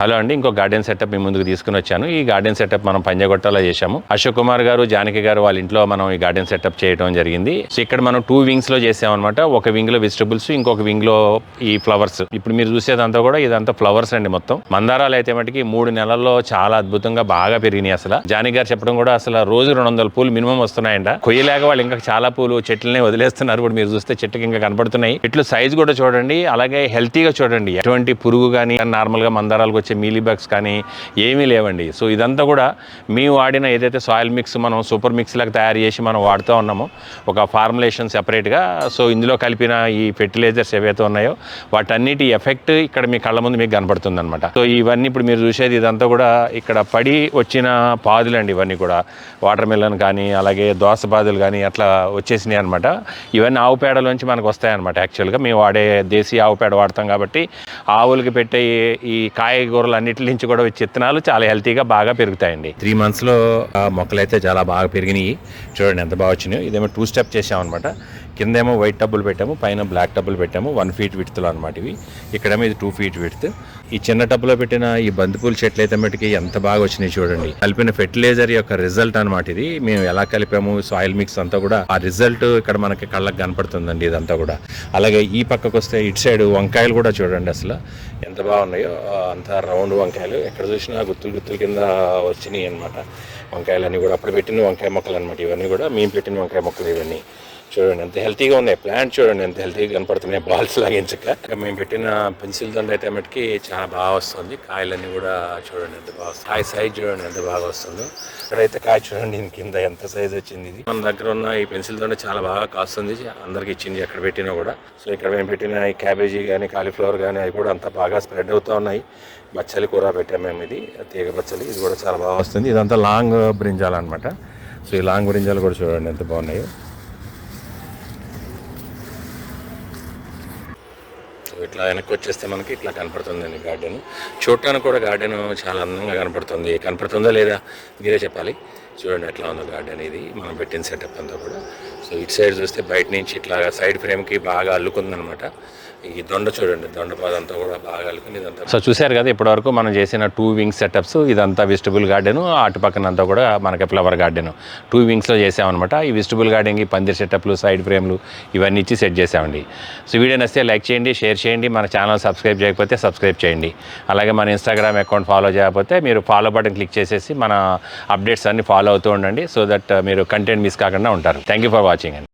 Hello అండి, ఇంకో garden setup మీ ముందుకు తీసుకుని వచ్చాను. ఈ గార్డెన్ సెటప్ మనం పంజాగుట్టలో చేశాము. అశోక్ కుమార్ గారు, జానకి గారు వాళ్ళ ఇంట్లో మనం ఈ గార్డెన్ సెటప్ చేయడం జరిగింది. సో ఇక్కడ మనం 2 వింగ్స్ లో చేసామన్నమాట. ఒక వింగ్ లో వెజిటబుల్స్, ఇంకొక వింగ్ లో ఈ ఫ్లవర్స్. ఇప్పుడు మీరు చూసేదంతా కూడా ఇదంతా ఫ్లవర్స్ అండి. మొత్తం మందారాలు అయితే మటుకి 3 నెలల్లో చాలా అద్భుతంగా బాగా పెరిగినాయి. అసలు జానకి గారు చెప్పడం కూడా అసలు రోజు 200 పూలు మినిమం వస్తున్నాయంట. కొయ్యలేక వాళ్ళు ఇంకా చాలా పూలు చెట్లనే వదిలేస్తున్నారు. ఇప్పుడు మీరు చూస్తే చెట్టుకి ఇంకా కనపడుతున్నాయి. ఇట్లు సైజ్ కూడా చూడండి, అలాగే హెల్తీగా చూడండి. ఎటువంటి పురుగు కానీ నార్మల్ గా మందారాలకు మీలీ బగ్స్ కానీ ఏమీ లేవండి. సో ఇదంతా కూడా మేము వాడిన ఏదైతే సాయిల్ మిక్స్ మనం సూపర్ మిక్స్ లాగా తయారు చేసి మనం వాడుతూ ఉన్నామో ఒక ఫార్ములేషన్ సెపరేట్గా. సో ఇందులో కలిపిన ఈ ఫెర్టిలైజర్స్ ఏవైతే ఉన్నాయో వాటన్నిటి ఎఫెక్ట్ ఇక్కడ మీ కళ్ళ ముందు మీకు కనపడుతుంది అనమాట. సో ఇవన్నీ ఇప్పుడు మీరు చూసేది ఇదంతా కూడా ఇక్కడ పడి వచ్చిన పాదులండి. ఇవన్నీ కూడా వాటర్ మిలన్ కానీ అలాగే దోస పాదులు కానీ అట్లా వచ్చేసినాయి అనమాట. ఇవన్నీ ఆవు పేడలోంచి మనకు వస్తాయన్నమాట. యాక్చువల్గా మేము వాడే దేశీయ ఆవు పేడ వాడతాం కాబట్టి ఆవులకి పెట్టే ఈ కాయగూరలు అన్నిటి నుంచి కూడా విత్తనాలు చాలా హెల్తీగా బాగా పెరుగుతాయండి. 3 monthsలో మొక్కలు అయితే చాలా బాగా పెరిగినాయి. చూడండి ఎంత బాగా వచ్చినాయో. ఇదేమో 2 స్టెప్ చేసామన్నమాట. కిందేమో వైట్ టబ్బులు పెట్టాము, పైన బ్లాక్ టబ్బులు పెట్టాము. 1 feet విడ్త్లో అనమాట ఇవి. ఇక్కడేమో ఇది 2 feet విడ్త్. ఈ చిన్న టబ్బులో పెట్టిన ఈ బంతిపూల చెట్లు అయితే మటుకి ఎంత బాగా వచ్చినాయి చూడండి. కలిపిన ఫెర్టిలైజర్ యొక్క రిజల్ట్ అనమాట ఇది. మేము ఎలా కలిపాము సాయిల్ మిక్స్ అంతా కూడా ఆ రిజల్ట్ ఇక్కడ మనకి కళ్ళకి కనపడుతుందండి ఇదంతా కూడా. అలాగే ఈ పక్కకు వస్తే ఇటు సైడ్ వంకాయలు కూడా చూడండి అసలు ఎంత బాగున్నాయో. అంతా రౌండ్ వంకాయలు ఎక్కడ చూసినా గుత్తుల కింద వచ్చినాయి అనమాట. వంకాయలన్నీ కూడా అప్పుడు పెట్టిన వంకాయ మొక్కలు అనమాట. ఇవన్నీ కూడా మేము పెట్టిన వంకాయ మొక్కలు ఇవన్నీ. చూడండి ఎంత హెల్తీగా ఉన్నాయి. ప్లాంట్ చూడండి ఎంత హెల్తీగా కనపడుతున్నాయి. బాల్స్ లాగించక మేము పెట్టిన పెన్సిల్ దండ అయితే మటుకి చాలా బాగా వస్తుంది. కాయలన్నీ కూడా చూడండి ఎంత బాగా వస్తుంది. కాయ సైజ్ చూడండి ఎంత బాగా వస్తుందో. ఇక్కడైతే కాయ చూడండి కింద ఎంత సైజ్ వచ్చింది. ఇది మన దగ్గర ఉన్న ఈ పెన్సిల్ దండ చాలా బాగా కాస్తుంది. అందరికి ఇచ్చింది ఎక్కడ పెట్టినా కూడా. సో ఇక్కడ మేము పెట్టిన ఈ క్యాబేజీ కానీ కాలీఫ్లవర్ కానీ అవి కూడా అంత బాగా స్ప్రెడ్ అవుతూ ఉన్నాయి. బచ్చలి కూర పెట్టాము మేము. ఇది తీగ బచ్చలి, ఇది కూడా చాలా బాగా వస్తుంది. ఇదంతా లాంగ్ బ్రింజాలు అనమాట. సో ఈ లాంగ్ బ్రింజాలు కూడా చూడండి ఎంత బాగున్నాయో. ఇట్లా వెనక్కి వచ్చేస్తే మనకి ఇట్లా కనపడుతుందండి గార్డెన్. చూడటానికి కూడా గార్డెన్ చాలా అందంగా కనపడుతుందా లేదా మీరే చెప్పాలి. చూడండి ఎట్లా ఉందో గార్డెన్. ఇది మనం పెట్టిన సెటప్ అంతా కూడా. సో ఇటు సైడ్ చూస్తే బయట నుంచి ఇట్లా సైడ్ ఫ్రేమ్కి బాగా అల్లుకుందనమాట. ఈ దొండ చూడండి, దొండ పాదంతా కూడా బాగా అల్లుకుంది ఇదంతా. సో చూసారు కదా ఇప్పటివరకు మనం చేసిన 2 wings సెటప్స్. ఇదంతా వెజిటబుల్ గార్డెన్, అటు పక్కన అంతా కూడా మనకి ఫ్లవర్ గార్డెన్ 2 wingsలో చేసామన్నమాట. ఈ వెజిటబుల్ గార్డెన్కి పందిరి సెటప్లు, సైడ్ ఫ్రేమ్లు ఇవన్నీ ఇచ్చి సెట్ చేసామండి. సో వీడియో నచ్చితే లైక్ చేయండి, షేర్ చేయండి. మన ఛానల్ సబ్స్క్రైబ్ చేయకపోతే సబ్స్క్రైబ్ చేయండి. అలాగే మన ఇన్స్టాగ్రామ్ అకౌంట్ ఫాలో చేయకపోతే మీరు ఫాలో బటన్ క్లిక్ చేసేసి మన అప్డేట్స్ అన్ని ఫాలో అవుతూ ఉండండి. సో దట్ మీరు కంటెంట్ మిస్ కాకుండా ఉంటారు. థ్యాంక్ యూ ఫర్ వాచింగ్ అండి.